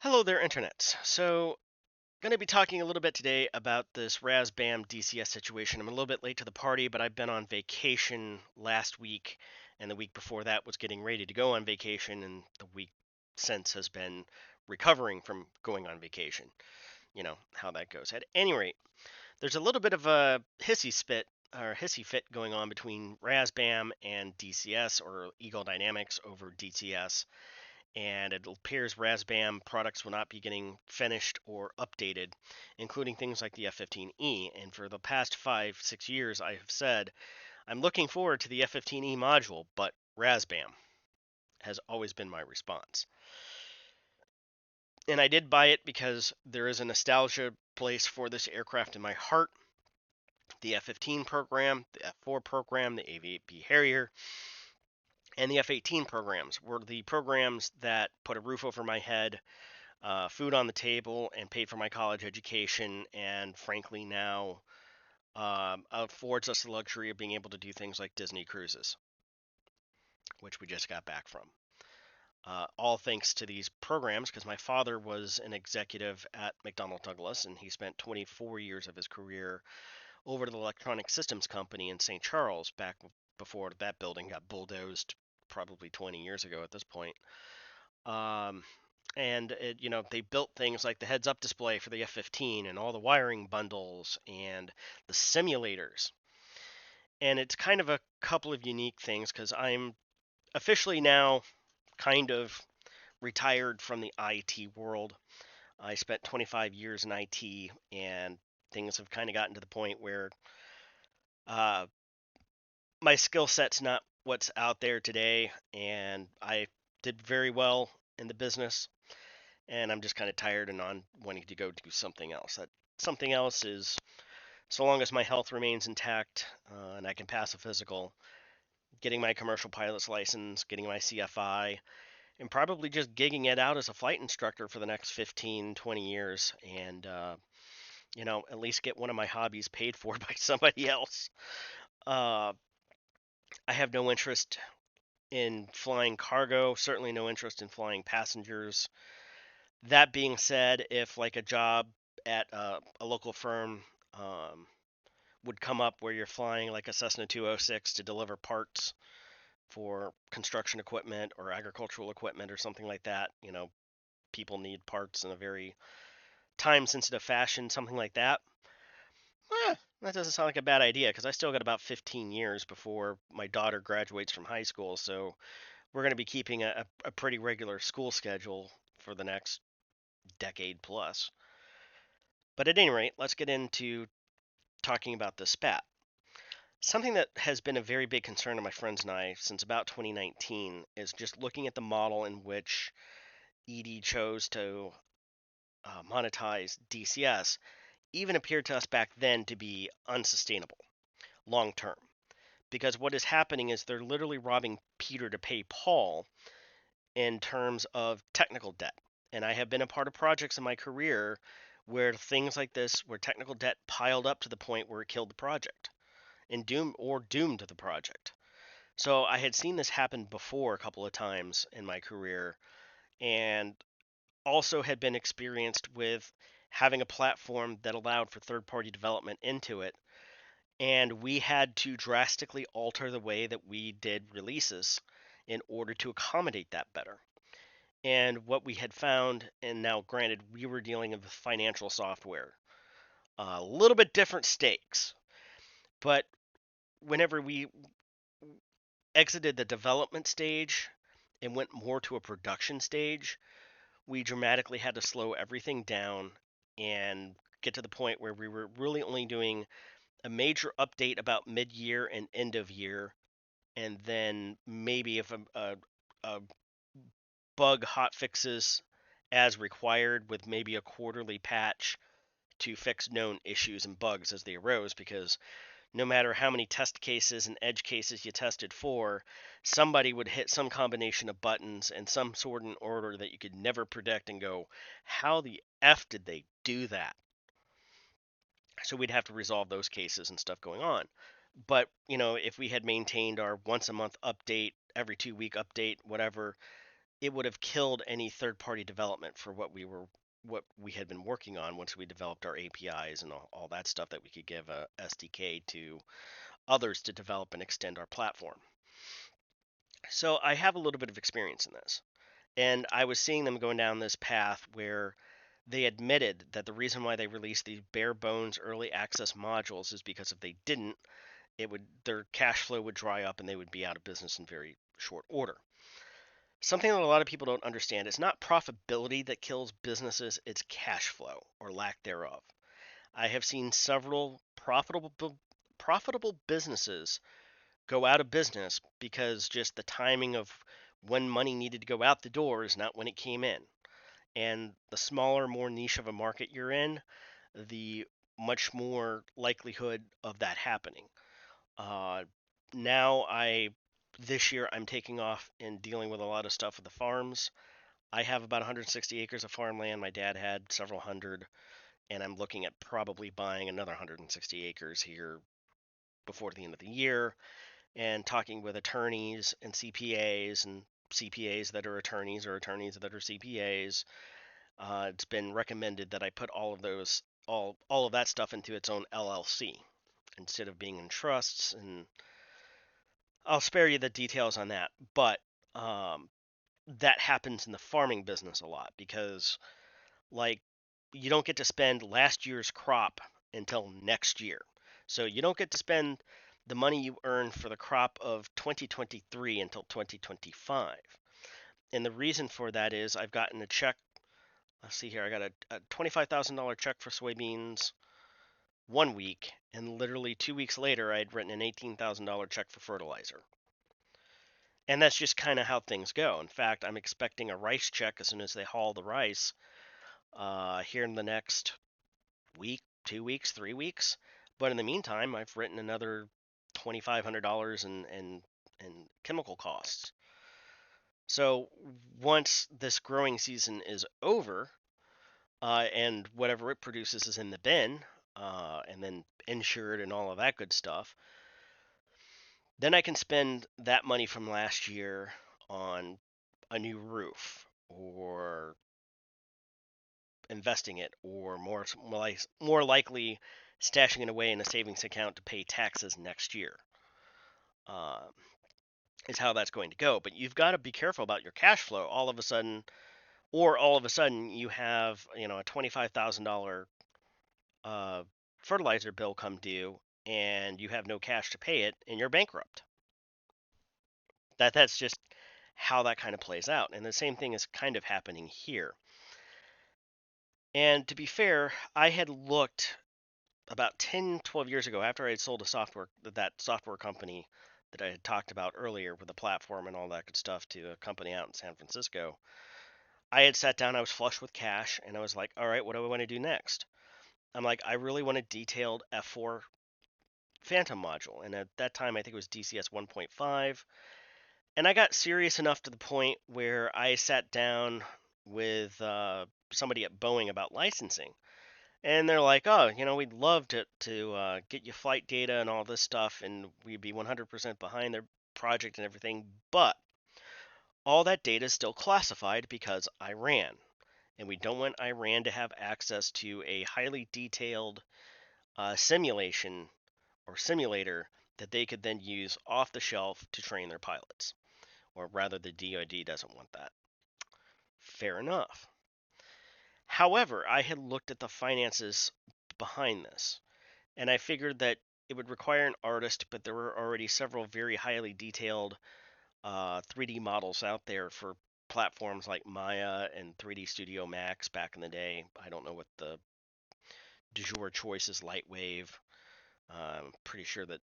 Hello there, Internet. So, going to be talking a little bit today about this Razbam DCS situation. I'm a little bit late to the party, but I've been on vacation last week, and the week before that was getting ready to go on vacation, and the week since has been recovering from going on vacation. You know how that goes. At any rate, there's a little bit of a hissy fit going on between Razbam and DCS, or Eagle Dynamics over DCS, and it appears Razbam products will not be getting finished or updated, including things like the F-15E. And for the past 5, 6 years, I have said I'm looking forward to the F-15E module, but Razbam has always been my response. And I did buy it because there is a nostalgia place for this aircraft in my heart. The F-15 program, the F-4 program, the AV-8B Harrier, and the F-18 programs were the programs that put a roof over my head, food on the table, and paid for my college education, and frankly now affords us the luxury of being able to do things like Disney cruises, which we just got back from. All thanks to these programs, because my father was an executive at McDonnell Douglas, and he spent 24 years of his career over to the Electronic Systems Company in St. Charles back before that building got bulldozed probably 20 years ago at this point. Um, and they built things like the heads-up display for the F-15 and all the wiring bundles and the simulators. And it's kind of a couple of unique things because I'm officially now kind of retired from the IT world. I spent 25 years in IT, and things have kind of gotten to the point where uh, my skill set's not what's out there today, and I did very well in the business, and I'm just kind of tired and on wanting to go do something else. That something else is, so long as my health remains intact and I can pass a physical, getting my commercial pilot's license, getting my CFI, and probably just gigging it out as a flight instructor for the next 15, 20 years, and at least get one of my hobbies paid for by somebody else. Uh, I have no interest in flying cargo, certainly no interest in flying passengers. That being said, if like a job at a local firm would come up where you're flying like a Cessna 206 to deliver parts for construction equipment or agricultural equipment or something like that, people need parts in a very time sensitive fashion, something like that. That doesn't sound like a bad idea because I still got about 15 years before my daughter graduates from high school. So we're going to be keeping a pretty regular school schedule for the next decade plus. But at any rate, let's get into talking about the spat. Something that has been a very big concern of my friends and I since about 2019 is just looking at the model in which ED chose to monetize DCS even appeared to us back then to be unsustainable long term. Because what is happening is they're literally robbing Peter to pay Paul in terms of technical debt. And I have been a part of projects in my career where things like this, where technical debt piled up to the point where it killed the project and doomed the project. So I had seen this happen before a couple of times in my career, and also had been experienced with having a platform that allowed for third party development into it. And we had to drastically alter the way that we did releases in order to accommodate that better. And what we had found, and now granted, we were dealing with financial software, a little bit different stakes. But whenever we exited the development stage and went more to a production stage, we dramatically had to slow everything down and get to the point where we were really only doing a major update about mid-year and end of year, and then maybe if a bug hot fixes as required with maybe a quarterly patch to fix known issues and bugs as they arose, because no matter how many test cases and edge cases you tested for, somebody would hit some combination of buttons and some sort of order that you could never predict and go, how the F did they do that? So we'd have to resolve those cases and stuff going on. But, if we had maintained our once a month update, every 2 week update, whatever, it would have killed any third-party development for what we had been working on once we developed our APIs and all that stuff that we could give a SDK to others to develop and extend our platform. So I have a little bit of experience in this. And I was seeing them going down this path where they admitted that the reason why they released these bare bones early access modules is because if they didn't, their cash flow would dry up and they would be out of business in very short order. Something that a lot of people don't understand is not profitability that kills businesses, it's cash flow or lack thereof. I have seen several profitable businesses go out of business because just the timing of when money needed to go out the door is not when it came in. And the smaller, more niche of a market you're in, the much more likelihood of that happening. Uh, now this year I'm taking off and dealing with a lot of stuff with the farms. I have about 160 acres of farmland. My dad had several hundred, and I'm looking at probably buying another 160 acres here before the end of the year, and talking with attorneys and CPAs that are attorneys or attorneys that are CPAs. It's been recommended that I put all of that stuff into its own LLC instead of being in trusts, and I'll spare you the details on that. But um, that happens in the farming business a lot because, like, you don't get to spend last year's crop until next year. So you don't get to spend the money you earn for the crop of 2023 until 2025. And the reason for that is I've gotten a check. Let's see here. I got a $25,000 check for soybeans one week, and literally 2 weeks later, I had written an $18,000 check for fertilizer. And that's just kind of how things go. In fact, I'm expecting a rice check as soon as they haul the rice here in the next week, 2 weeks, 3 weeks. But in the meantime, I've written another $2,500 in chemical costs. So once this growing season is over, and whatever it produces is in the bin, and then insured and all of that good stuff, then I can spend that money from last year on a new roof or investing it, or more likely stashing it away in a savings account to pay taxes next year. Uh, is how that's going to go. But you've got to be careful about your cash flow. All of a sudden, you have a $25,000 uh, fertilizer bill come due, and you have no cash to pay it, and you're bankrupt. That's just how that kind of plays out. And the same thing is kind of happening here. And to be fair, I had looked about 10, 12 years ago after I had sold that software company that I had talked about earlier with the platform and all that good stuff to a company out in San Francisco. I had sat down, I was flush with cash, and I was like, all right, what do I want to do next? I'm like, I really want a detailed F4 Phantom module. And at that time, I think it was DCS 1.5. And I got serious enough to the point where I sat down with somebody at Boeing about licensing. And they're like, oh, we'd love to get you flight data and all this stuff, and we'd be 100% behind their project and everything. But all that data is still classified because Iran. And we don't want Iran to have access to a highly detailed simulation or simulator that they could then use off the shelf to train their pilots. Or rather, the DoD doesn't want that. Fair enough. However, I had looked at the finances behind this, and I figured that it would require an artist, but there were already several very highly detailed 3D models out there for platforms like Maya and 3D Studio Max back in the day. I don't know what the du jour choice is, Lightwave. I'm pretty sure that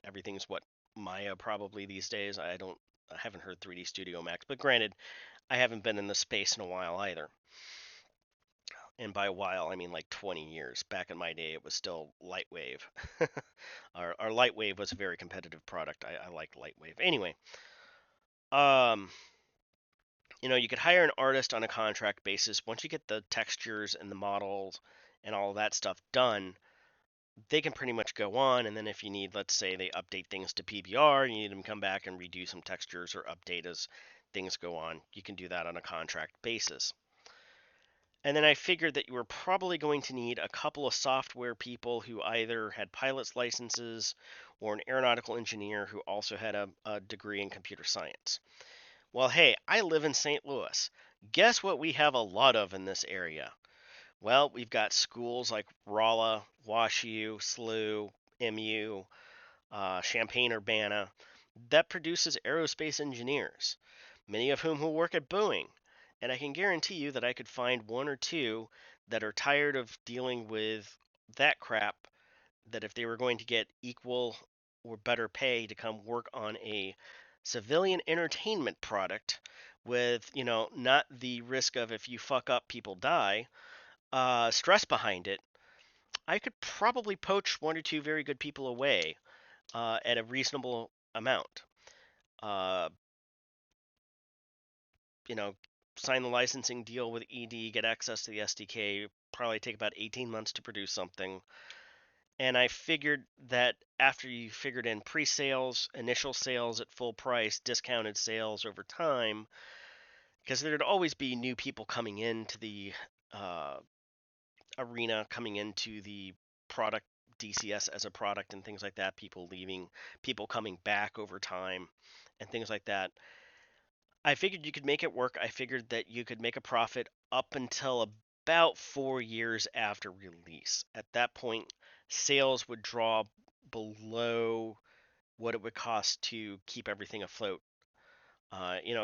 everything's what Maya probably these days. I haven't heard 3D Studio Max, but granted, I haven't been in the space in a while either. And by a while, I mean like 20 years. Back in my day, it was still Lightwave. Our Lightwave was a very competitive product. I liked Lightwave. Anyway, um, you could hire an artist on a contract basis. Once you get the textures and the models and all that stuff done, they can pretty much go on. And then if you need, let's say they update things to PBR, you need them to come back and redo some textures or update as things go on, you can do that on a contract basis. And then I figured that you were probably going to need a couple of software people who either had pilot's licenses or an aeronautical engineer who also had a degree in computer science. Well, hey, I live in St. Louis. Guess what we have a lot of in this area? Well, we've got schools like Rolla, WashU, SLU, MU, Champaign-Urbana that produces aerospace engineers, many of whom who work at Boeing. And I can guarantee you that I could find one or two that are tired of dealing with that crap, that if they were going to get equal or better pay to come work on a civilian entertainment product with, not the risk of if you fuck up, people die, stress behind it, I could probably poach one or two very good people away at a reasonable amount. Uh, you know, sign the licensing deal with ED, get access to the SDK, probably take about 18 months to produce something. And I figured that after you figured in pre-sales, initial sales at full price, discounted sales over time, because there'd always be new people coming into the uh, arena, coming into the product, DCS as a product and things like that, people leaving, people coming back over time and things like that. I figured you could make it work. I figured that you could make a profit up until about 4 years after release. At that point, sales would draw below what it would cost to keep everything afloat.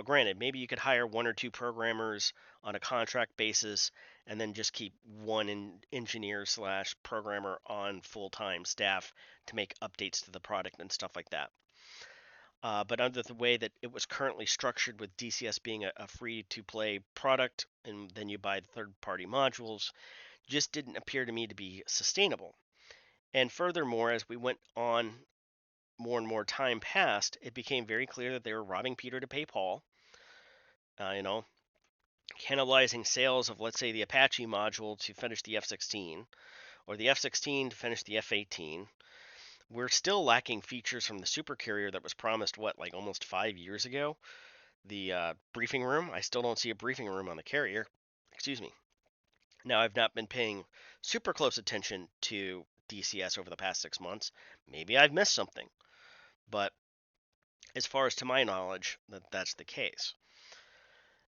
Granted, maybe you could hire one or two programmers on a contract basis and then just keep one engineer slash programmer on full-time staff to make updates to the product and stuff like that. But under the way that it was currently structured, with DCS being a free-to-play product and then you buy the third-party modules, just didn't appear to me to be sustainable. And furthermore, as we went on, more and more time passed, it became very clear that they were robbing Peter to pay Paul. Uh, you know, Cannibalizing sales of, let's say, the Apache module to finish the F-16, or the F-16 to finish the F-18. We're still lacking features from the supercarrier that was promised, like almost 5 years ago. The briefing room, I still don't see a briefing room on the carrier. Excuse me. Now, I've not been paying super close attention to DCS over the past 6 months. Maybe I've missed something. But as far as to my knowledge, that's the case.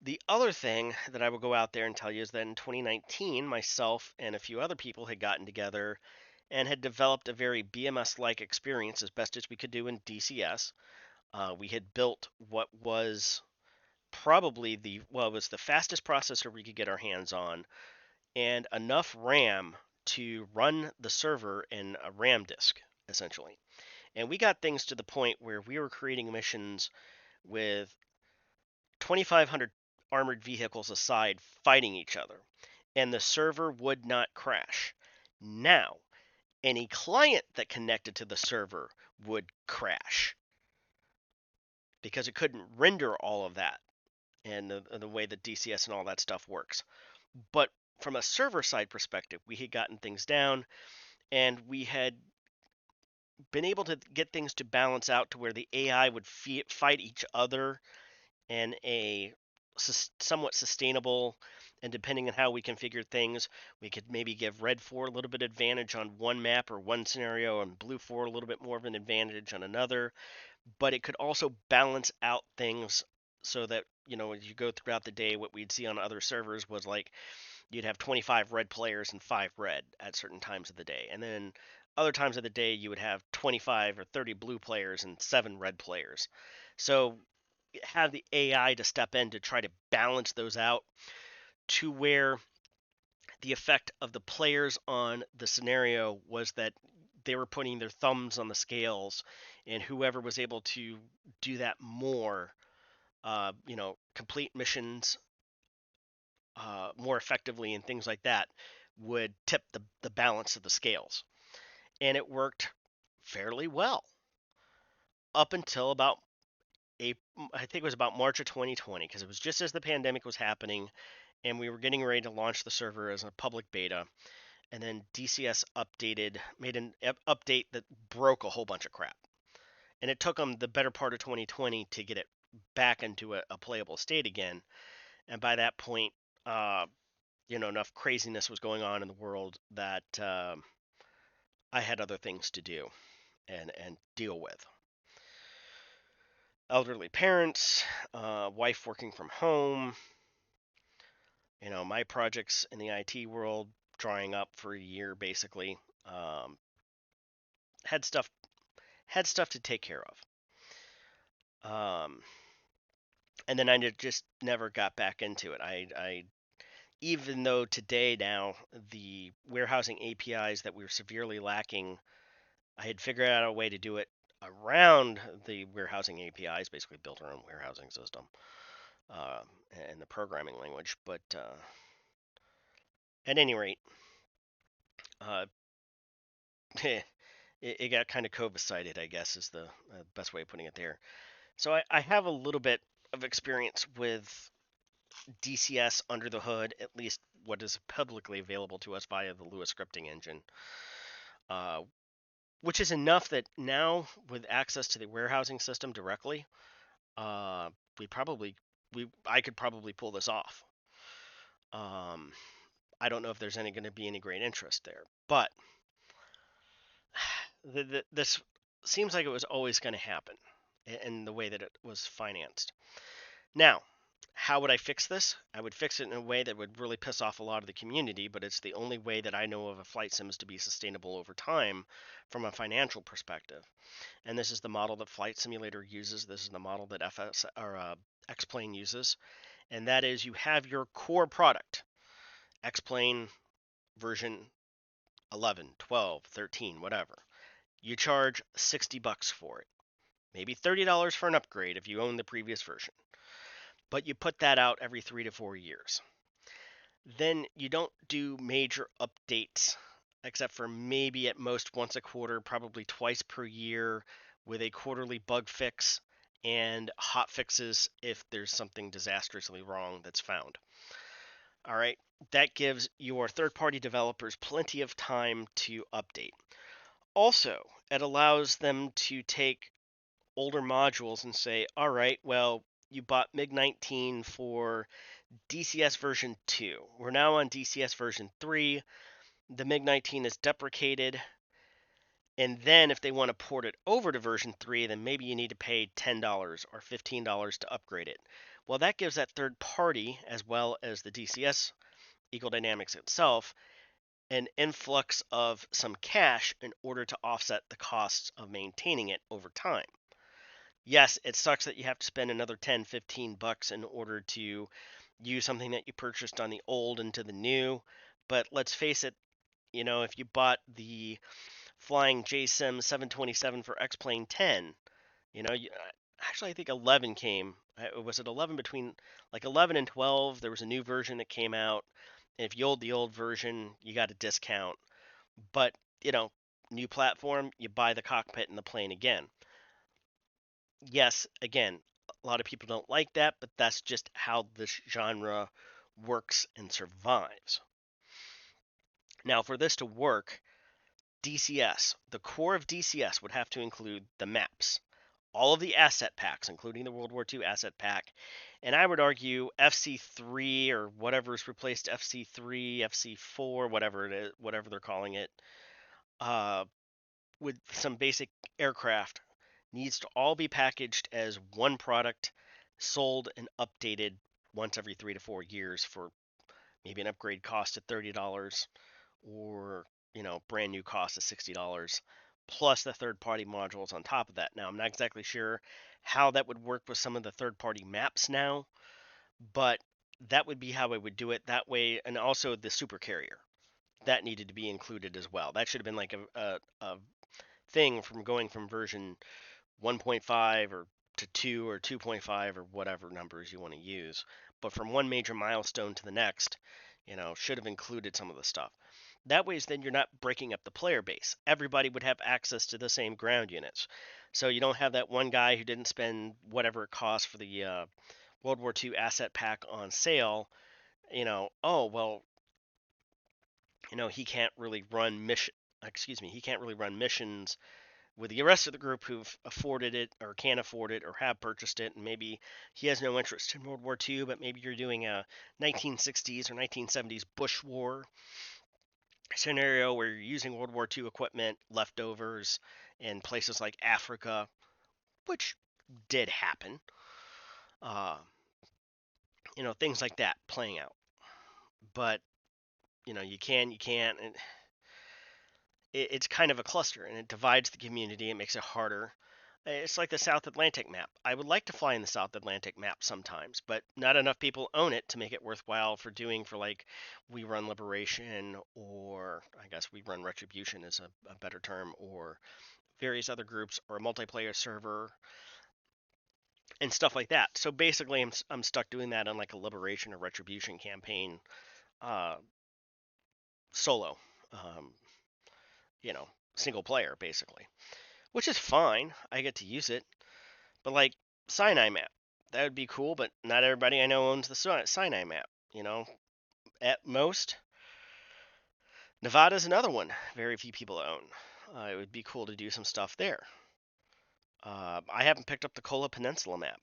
The other thing that I will go out there and tell you is that in 2019, myself and a few other people had gotten together and had developed a very BMS-like experience as best as we could do in DCS. We had built what was probably it was the fastest processor we could get our hands on, and enough RAM to run the server in a RAM disk, essentially. And we got things to the point where we were creating missions with 2,500 armored vehicles aside fighting each other, and the server would not crash. Now, any client that connected to the server would crash because it couldn't render all of that and the way that DCS and all that stuff works. But from a server side perspective, we had gotten things down and we had been able to get things to balance out to where the AI would fight each other in a somewhat sustainable, and depending on how we configure things, we could maybe give red 4 a little bit advantage on one map or one scenario and blue 4 a little bit more of an advantage on another. But it could also balance out things so that, as you go throughout the day, what we'd see on other servers was like you'd have 25 red players and 5 red at certain times of the day. And then other times of the day, you would have 25 or 30 blue players and 7 red players. So have the AI to step in to try to balance those out to where the effect of the players on the scenario was that they were putting their thumbs on the scales, and whoever was able to do that more, complete missions more effectively and things like that, would tip the balance of the scales. And it worked fairly well up until about I think it was about March of 2020, because it was just as the pandemic was happening and we were getting ready to launch the server as a public beta. And then DCS made an update that broke a whole bunch of crap. And it took them the better part of 2020 to get it back into a playable state again. And by that point, enough craziness was going on in the world that I had other things to do and deal with. Elderly parents, wife working from home, my projects in the IT world drying up for a year basically. Um, had stuff had stuff to take care of. And then I just never got back into it. I even though today now the warehousing APIs that we were severely lacking, I had figured out a way to do it around the warehousing APIs, basically built our own warehousing system uh, and the programming language. But at any rate, uh, it got kind of COVID-sided, I guess, is the best way of putting it there. So I have a little bit of experience with DCS under the hood, at least what is publicly available to us via the Lua scripting engine, uh, which is enough that now with access to the warehousing system directly, uh, we probably I could probably pull this off. Um, I don't know if there's going to be any great interest there, but this seems like it was always going to happen in the way that it was financed. Now, how would I fix this? I would fix it in a way that would really piss off a lot of the community, but it's the only way that I know of a flight sims to be sustainable over time from a financial perspective. And this is the model that Flight Simulator uses. This is the model that FS or X-Plane uses, and that is you have your core product, X-Plane version 11, 12, 13, whatever. You charge $60 for it, maybe $30 for an upgrade if you own the previous version. But you put that out every 3 to 4 years. Then you don't do major updates except for maybe at most once a quarter, probably twice per year, with a quarterly bug fix and hot fixes if there's something disastrously wrong that's found. All right, that gives your third party developers plenty of time to update. Also, it allows them to take older modules and say, all right, well, you bought MiG 19 for DCS version 2. We're now on DCS version 3. The MiG 19 is deprecated. And then if they want to port it over to version 3, then maybe you need to pay $10 or $15 to upgrade it. Well, that gives that third party, as well as the DCS Ecodynamics itself, an influx of some cash in order to offset the costs of maintaining it over time. Yes, it sucks that you have to spend another 10, $15 in order to use something that you purchased on the old into the new, but let's face it, if you bought the flying JSIM 727 for X-Plane 10, actually I think 11 came. Was it 11 between like 11 and 12? There was a new version that came out. And if you owned the old version, you got a discount. But, new platform, you buy the cockpit and the plane again. Yes, again, a lot of people don't like that, but that's just how this genre works and survives. Now, for this to work, DCS, the core of DCS would have to include the maps, all of the asset packs, including the World War II asset pack, and I would argue FC3 or whatever's replaced FC3, FC4, whatever it is, whatever they're calling it, uh, with some basic aircraft, needs to all be packaged as one product, sold and updated once every 3 to 4 years for maybe an upgrade cost of $30 or brand new cost of $60 plus the third party modules on top of that. Now I'm not exactly sure how that would work with some of the third party maps now, but that would be how I would do it that way. And also the super carrier that needed to be included as well. That should have been like a thing from going from version 1.5 or to 2 or 2.5 or whatever numbers you want to use. But from one major milestone to the next, should have included some of the stuff. That way, then you're not breaking up the player base. Everybody would have access to the same ground units. So you don't have that one guy who didn't spend whatever it cost for the World War II asset pack on sale. Oh, well, he can't really run mission. Excuse me, he can't really run missions with the rest of the group who've afforded it or can afford it or have purchased it, and maybe he has no interest in World War II, but maybe you're doing a 1960s or 1970s Bush War scenario where you're using World War II equipment, leftovers in places like Africa, which did happen. Uh, things like that playing out. But you can't, and it's kind of a cluster, and it divides the community. It makes it harder. It's like the South Atlantic map. I would like to fly in the South Atlantic map sometimes, but not enough people own it to make it worthwhile for doing for like We Run Liberation, or I guess We Run Retribution is a better term, or various other groups, or a multiplayer server and stuff like that. So basically, I'm stuck doing that on like a Liberation or Retribution campaign, uh, solo, um, you know, single player basically, which is fine. I get to use it. But like Sinai map, that would be cool, but not everybody I know owns the Sinai map. At most, Nevada's another one. Very few people own. It would be cool to do some stuff there. I haven't picked up the Kola Peninsula map,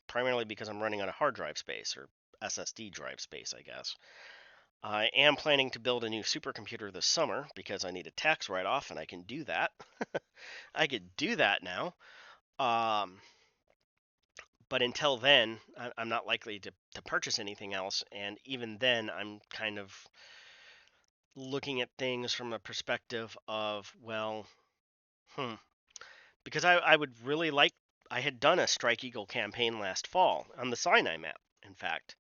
primarily because I'm running on a hard drive space or SSD drive space, I guess. I am planning to build a new supercomputer this summer because I need a tax write-off, and I can do that. I could do that now. Um, but until then, I'm not likely to purchase anything else. And even then, I'm kind of looking at things from a perspective of, well, because I would really like, I had done a Strike Eagle campaign last fall on the Sinai map, in fact,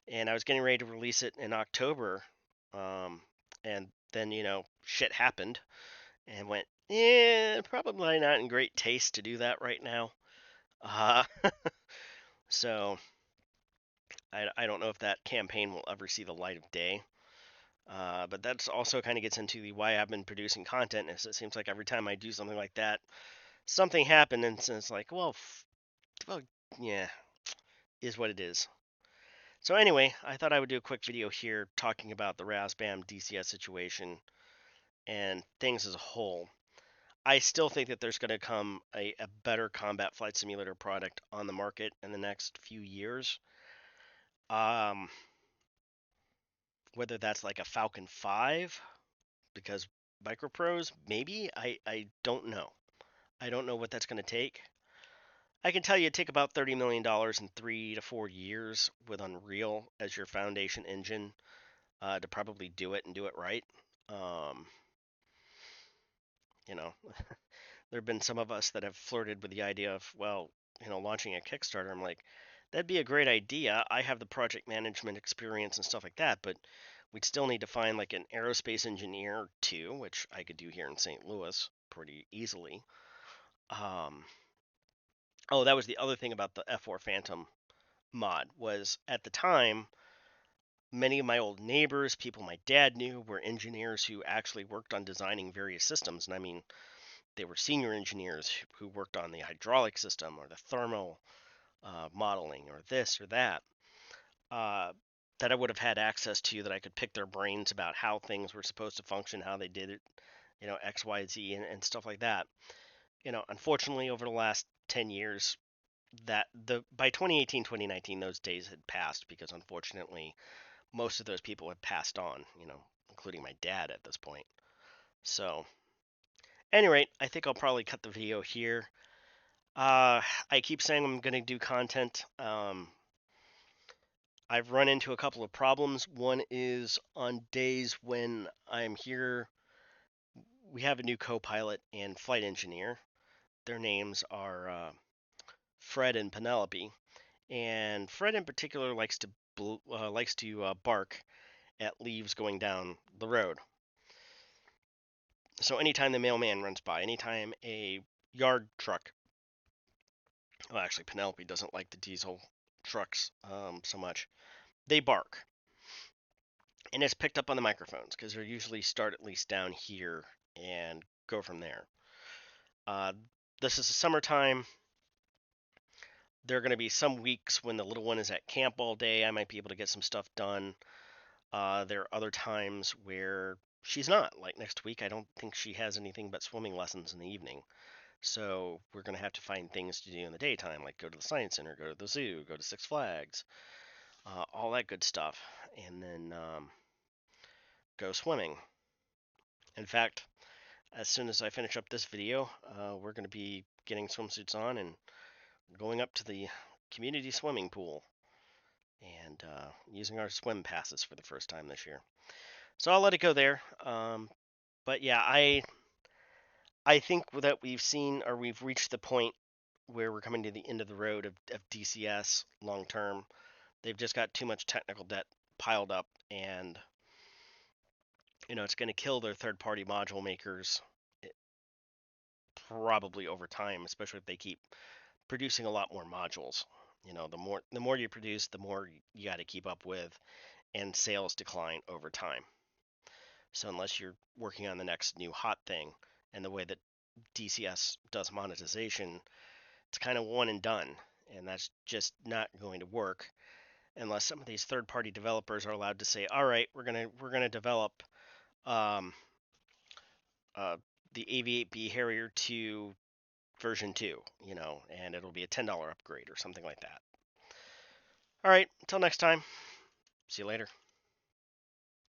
and I was getting ready to release it in October. Um, and then, shit happened and went, probably not in great taste to do that right now. Uh, so I don't know if that campaign will ever see the light of day. But that's also kind of gets into the why I've been producing content. Is it seems like every time I do something like that, something happened, and so it's like, well, yeah, is what it is. So anyway, I thought I would do a quick video here talking about the Razbam DCS situation and things as a whole. I still think that there's going to come a better combat flight simulator product on the market in the next few years. Um, whether that's like a Falcon 5, because micropros, maybe, I don't know. I don't know what that's going to take. I can tell you it take about $30 million in 3 to 4 years with Unreal as your foundation engine to probably do it and do it right. Um, you know, there have been some of us that have flirted with the idea of, well, launching a Kickstarter. I'm like, that'd be a great idea. I have the project management experience and stuff like that, but we'd still need to find like an aerospace engineer too, which I could do here in St. Louis pretty easily. Um, oh, that was the other thing about the F4 Phantom mod was at the time, many of my old neighbors, people my dad knew, were engineers who actually worked on designing various systems. And I mean, they were senior engineers who worked on the hydraulic system or the thermal modeling or this or that, uh, that I would have had access to, that I could pick their brains about how things were supposed to function, how they did it, X, Y, Z, and stuff like that. Unfortunately, over the last 10 years, that the by 2018, 2019, those days had passed because unfortunately, most of those people had passed on, including my dad at this point. So, anyway, I think I'll probably cut the video here. I keep saying I'm going to do content. I've run into a couple of problems. One is on days when I'm here, we have a new co-pilot and flight engineer. Their names are Fred and Penelope, and Fred in particular likes to bark at leaves going down the road. So anytime the mailman runs by, anytime a yard truck, well, actually Penelope doesn't like the diesel trucks so much, they bark. And it's picked up on the microphones because they usually start at least down here and go from there. Uh, this is the summertime. There are going to be some weeks when the little one is at camp all day. I might be able to get some stuff done. There are other times where she's not. Like next week, I don't think she has anything but swimming lessons in the evening. So we're going to have to find things to do in the daytime, like go to the Science Center, go to the zoo, go to Six Flags, all that good stuff, and then go swimming. In fact, as soon as I finish up this video, we're going to be getting swimsuits on and going up to the community swimming pool and using our swim passes for the first time this year. So I'll let it go there. But yeah, I think that we've reached the point where we're coming to the end of the road of DCS long term. They've just got too much technical debt piled up, and it's going to kill their third-party module makers probably over time, especially if they keep producing a lot more modules. The more you produce, the more you got to keep up with, and sales decline over time. So unless you're working on the next new hot thing, and the way that DCS does monetization, it's kind of one and done, and that's just not going to work unless some of these third-party developers are allowed to say, "All right, we're gonna develop um, uh, the AV8B Harrier to version 2, and it'll be a $10 upgrade or something like that." All right, until next time. See you later.